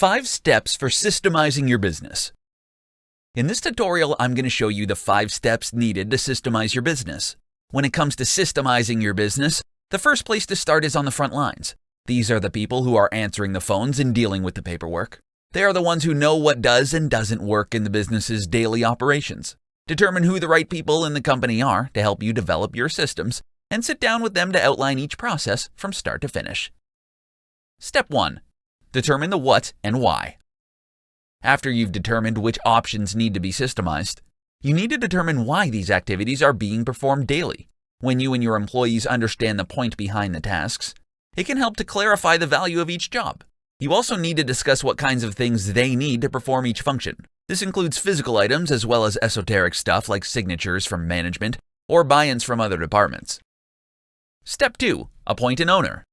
5 steps for systemizing your business. In this tutorial, I'm going to show you the 5 steps needed to systemize your business. When it comes to systemizing your business, the first place to start is on the front lines. These are the people who are answering the phones and dealing with the paperwork. They are the ones who know what does and doesn't work in the business's daily operations. Determine who the right people in the company are to help you develop your systems, and sit down with them to outline each process from start to finish. Step 1. Determine the what and why. After you've determined which options need to be systemized, you need to determine why these activities are being performed daily. When you and your employees understand the point behind the tasks, it can help to clarify the value of each job. You also need to discuss what kinds of things they need to perform each function. This includes physical items as well as esoteric stuff like signatures from management or buy-ins from other departments. Step 2. Appoint an owner.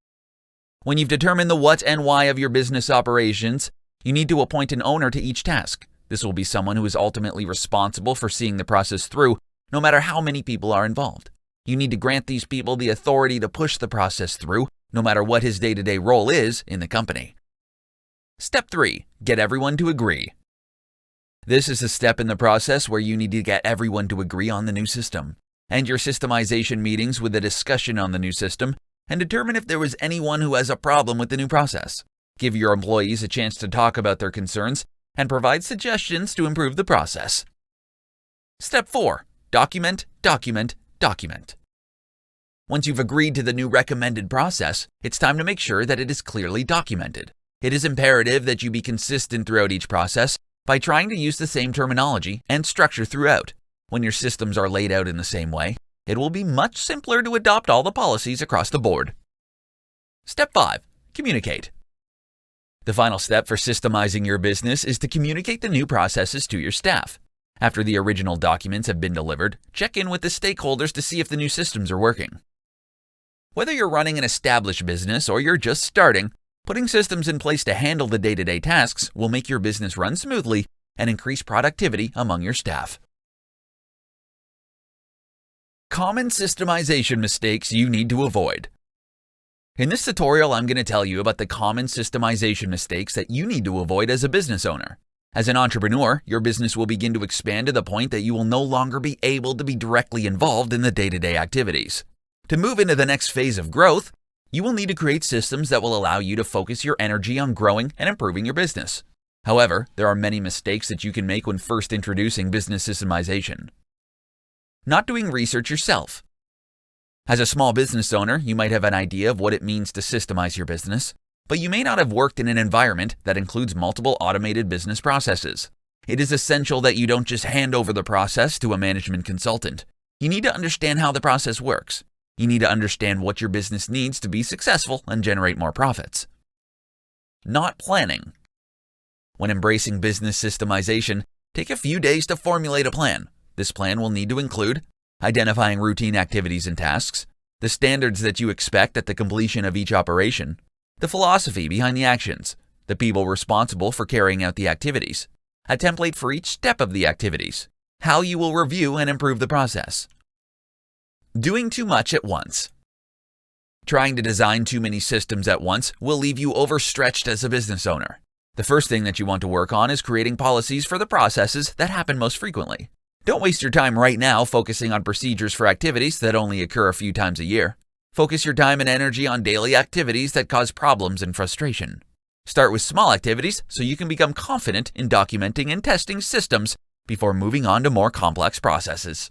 When you've determined the what and why of your business operations, you need to appoint an owner to each task. This will be someone who is ultimately responsible for seeing the process through, no matter how many people are involved. You need to grant these people the authority to push the process through, no matter what his day-to-day role is in the company. Step 3. Get everyone to agree. This is a step in the process where you need to get everyone to agree on the new system. End your systemization meetings with a discussion on the new system and determine if there was anyone who has a problem with the new process. Give your employees a chance to talk about their concerns and provide suggestions to improve the process. Step 4. Document, document, document. Once you've agreed to the new recommended process, it's time to make sure that it is clearly documented. It is imperative that you be consistent throughout each process by trying to use the same terminology and structure throughout. When your systems are laid out in the same way, it will be much simpler to adopt all the policies across the board. Step 5. Communicate. The final step for systemizing your business is to communicate the new processes to your staff. After the original documents have been delivered, check in with the stakeholders to see if the new systems are working. Whether you're running an established business or you're just starting, putting systems in place to handle the day-to-day tasks will make your business run smoothly and increase productivity among your staff. Common systemization mistakes you need to avoid. In this tutorial, I'm going to tell you about the common systemization mistakes that you need to avoid as a business owner. As an entrepreneur, your business will begin to expand to the point that you will no longer be able to be directly involved in the day-to-day activities. To move into the next phase of growth, you will need to create systems that will allow you to focus your energy on growing and improving your business. However, there are many mistakes that you can make when first introducing business systemization. Not doing research yourself. As a small business owner, you might have an idea of what it means to systemize your business, but you may not have worked in an environment that includes multiple automated business processes. It is essential that you don't just hand over the process to a management consultant. You need to understand how the process works. You need to understand what your business needs to be successful and generate more profits. Not planning. When embracing business systemization, take a few days to formulate a plan. This plan will need to include identifying routine activities and tasks, the standards that you expect at the completion of each operation, the philosophy behind the actions, the people responsible for carrying out the activities, a template for each step of the activities, how you will review and improve the process. Doing too much at once. Trying to design too many systems at once will leave you overstretched as a business owner. The first thing that you want to work on is creating policies for the processes that happen most frequently. Don't waste your time right now focusing on procedures for activities that only occur a few times a year. Focus your time and energy on daily activities that cause problems and frustration. Start with small activities so you can become confident in documenting and testing systems before moving on to more complex processes.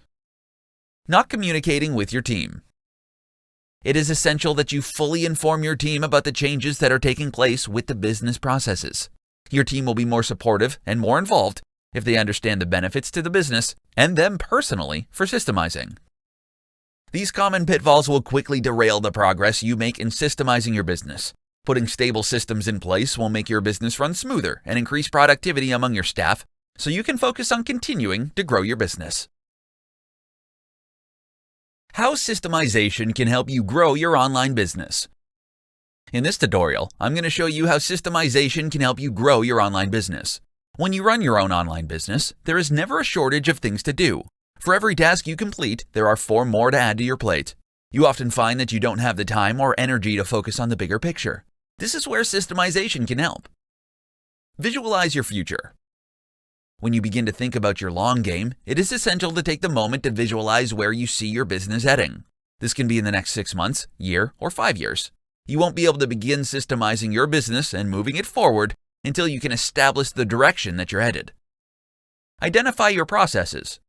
Not communicating with your team. It is essential that you fully inform your team about the changes that are taking place with the business processes. Your team will be more supportive and more involved if they understand the benefits to the business and them personally for systemizing. These common pitfalls will quickly derail the progress you make in systemizing your business. Putting stable systems in place will make your business run smoother and increase productivity among your staff so you can focus on continuing to grow your business. How systemization can help you grow your online business. In this tutorial, I'm going to show you how systemization can help you grow your online business. When you run your own online business, there is never a shortage of things to do. For every task you complete, there are 4 more to add to your plate. You often find that you don't have the time or energy to focus on the bigger picture. This is where systemization can help. Visualize your future. When you begin to think about your long game, it is essential to take the moment to visualize where you see your business heading. This can be in the next 6 months, year, or 5 years. You won't be able to begin systemizing your business and moving it forward until you can establish the direction that you're headed. Identify your processes.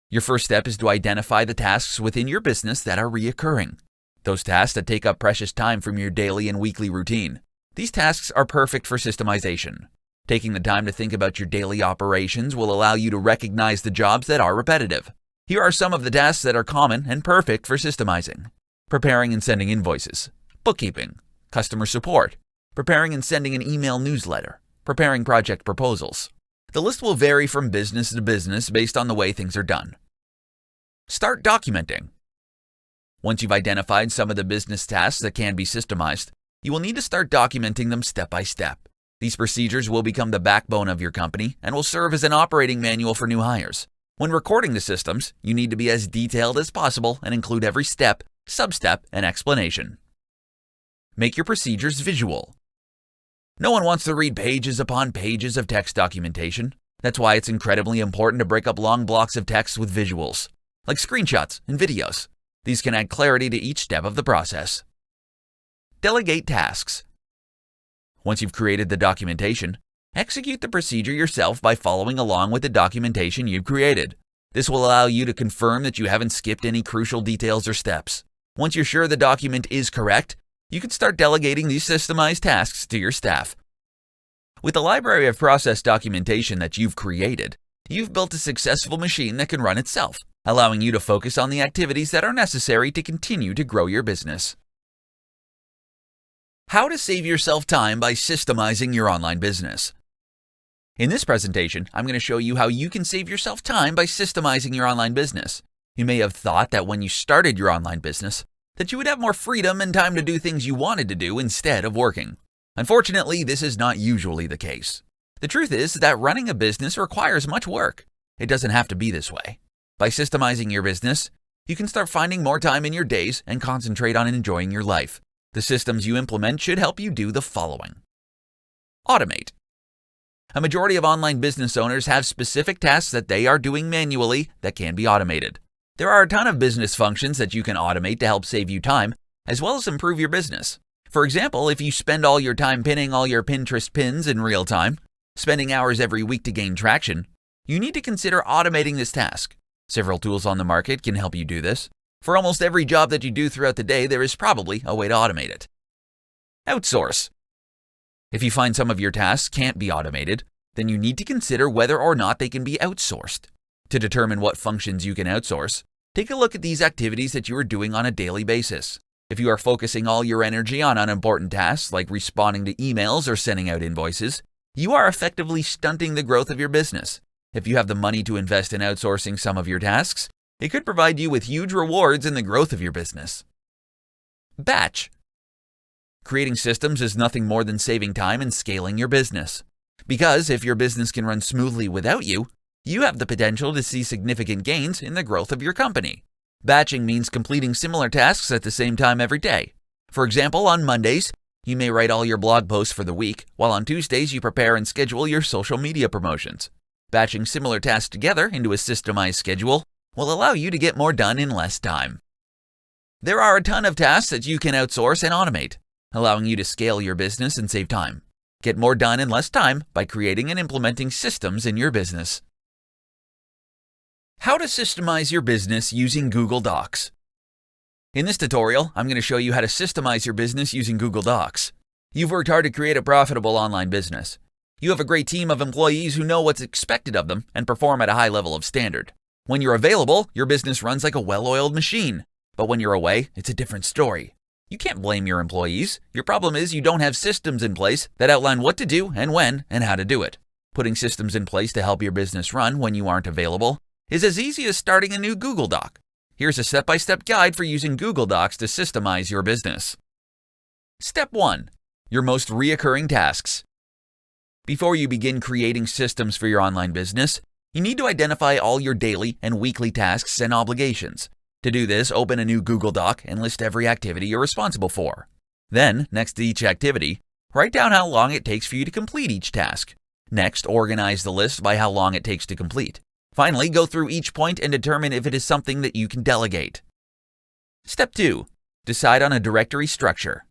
Your first step is to identify the tasks within your business that are reoccurring. Those tasks that take up precious time from your daily and weekly routine. These tasks are perfect for systemization. Taking the time to think about your daily operations will allow you to recognize the jobs that are repetitive. Here are some of the tasks that are common and perfect for systemizing. Preparing and sending invoices, bookkeeping, customer support, preparing and sending an email newsletter, preparing project proposals. The list will vary from business to business based on the way things are done. Start documenting. Once you've identified some of the business tasks that can be systemized, you will need to start documenting them step by step. These procedures will become the backbone of your company and will serve as an operating manual for new hires. When recording the systems, you need to be as detailed as possible and include every step, sub-step, and explanation. Make your procedures visual. No one wants to read pages upon pages of text documentation. That's why it's incredibly important to break up long blocks of text with visuals, like screenshots and videos. These can add clarity to each step of the process. Delegate tasks. Once you've created the documentation, execute the procedure yourself by following along with the documentation you've created. This will allow you to confirm that you haven't skipped any crucial details or steps. Once you're sure the document is correct, you can start delegating these systemized tasks to your staff. With the library of process documentation that you've created, you've built a successful machine that can run itself, allowing you to focus on the activities that are necessary to continue to grow your business. How to save yourself time by systemizing your online business. In this presentation, I'm going to show you how you can save yourself time by systemizing your online business. You may have thought that when you started your online business, that you would have more freedom and time to do things you wanted to do instead of working. Unfortunately, this is not usually the case. The truth is that running a business requires much work. It doesn't have to be this way. By systemizing your business, you can start finding more time in your days and concentrate on enjoying your life. The systems you implement should help you do the following. Automate. A majority of online business owners have specific tasks that they are doing manually that can be automated. There are a ton of business functions that you can automate to help save you time, as well as improve your business. For example, if you spend all your time pinning all your Pinterest pins in real time, spending hours every week to gain traction, you need to consider automating this task. Several tools on the market can help you do this. For almost every job that you do throughout the day, there is probably a way to automate it. Outsource. If you find some of your tasks can't be automated, then you need to consider whether or not they can be outsourced. To determine what functions you can outsource, take a look at these activities that you are doing on a daily basis. If you are focusing all your energy on unimportant tasks like responding to emails or sending out invoices, you are effectively stunting the growth of your business. If you have the money to invest in outsourcing some of your tasks, it could provide you with huge rewards in the growth of your business. Batch. Creating systems is nothing more than saving time and scaling your business. Because if your business can run smoothly without you, you have the potential to see significant gains in the growth of your company. Batching means completing similar tasks at the same time every day. For example, on Mondays, you may write all your blog posts for the week, while on Tuesdays you prepare and schedule your social media promotions. Batching similar tasks together into a systemized schedule will allow you to get more done in less time. There are a ton of tasks that you can outsource and automate, allowing you to scale your business and save time. Get more done in less time by creating and implementing systems in your business. How to systemize your business using Google Docs. In this tutorial, I'm going to show you how to systemize your business using Google Docs. You've worked hard to create a profitable online business. You have a great team of employees who know what's expected of them and perform at a high level of standard. When you're available, your business runs like a well-oiled machine. But when you're away, it's a different story. You can't blame your employees. Your problem is you don't have systems in place that outline what to do and when and how to do it. Putting systems in place to help your business run when you aren't available is as easy as starting a new Google Doc. Here's a step-by-step guide for using Google Docs to systemize your business. Step 1. Your most reoccurring tasks. Before you begin creating systems for your online business, you need to identify all your daily and weekly tasks and obligations. To do this, open a new Google Doc and list every activity you're responsible for. Then, next to each activity, Write down how long it takes for you to complete each task. Next, organize the list by how long it takes to complete. Finally, go through each point and determine if it is something that you can delegate. Step 2. Decide on a directory structure.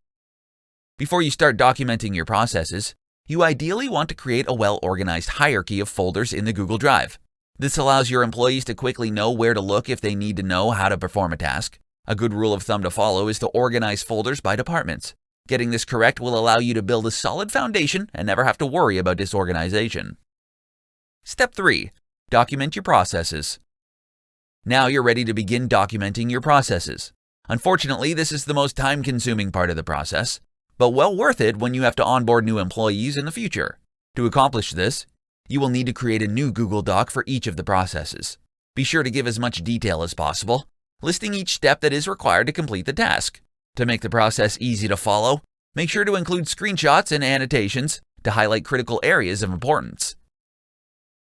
Before you start documenting your processes, you ideally want to create a well-organized hierarchy of folders in the Google Drive. This allows your employees to quickly know where to look if they need to know how to perform a task. A good rule of thumb to follow is to organize folders by departments. Getting this correct will allow you to build a solid foundation and never have to worry about disorganization. Step 3. Document your processes. Now you're ready to begin documenting your processes. Unfortunately, this is the most time-consuming part of the process, but well worth it when you have to onboard new employees in the future. To accomplish this, you will need to create a new Google Doc for each of the processes. Be sure to give as much detail as possible, listing each step that is required to complete the task. To make the process easy to follow, make sure to include screenshots and annotations to highlight critical areas of importance.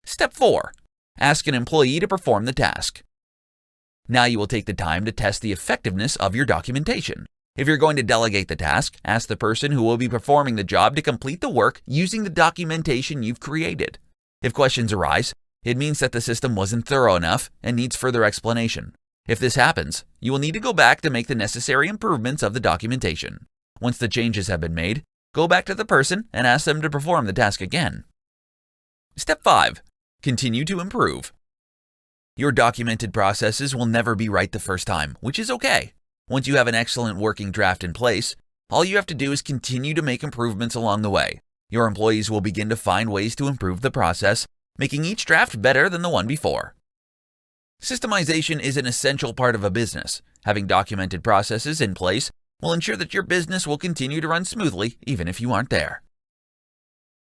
Step 4. Ask an employee to perform the task. Now you will take the time to test the effectiveness of your documentation. If you're going to delegate the task, ask the person who will be performing the job to complete the work using the documentation you've created. If questions arise, it means that the system wasn't thorough enough and needs further explanation. If this happens, you will need to go back to make the necessary improvements of the documentation. Once the changes have been made, go back to the person and ask them to perform the task again. Step 5. Continue to improve. Your documented processes will never be right the first time, which is okay. Once you have an excellent working draft in place, all you have to do is continue to make improvements along the way. Your employees will begin to find ways to improve the process, making each draft better than the one before. Systemization is an essential part of a business. Having documented processes in place will ensure that your business will continue to run smoothly even if you aren't there.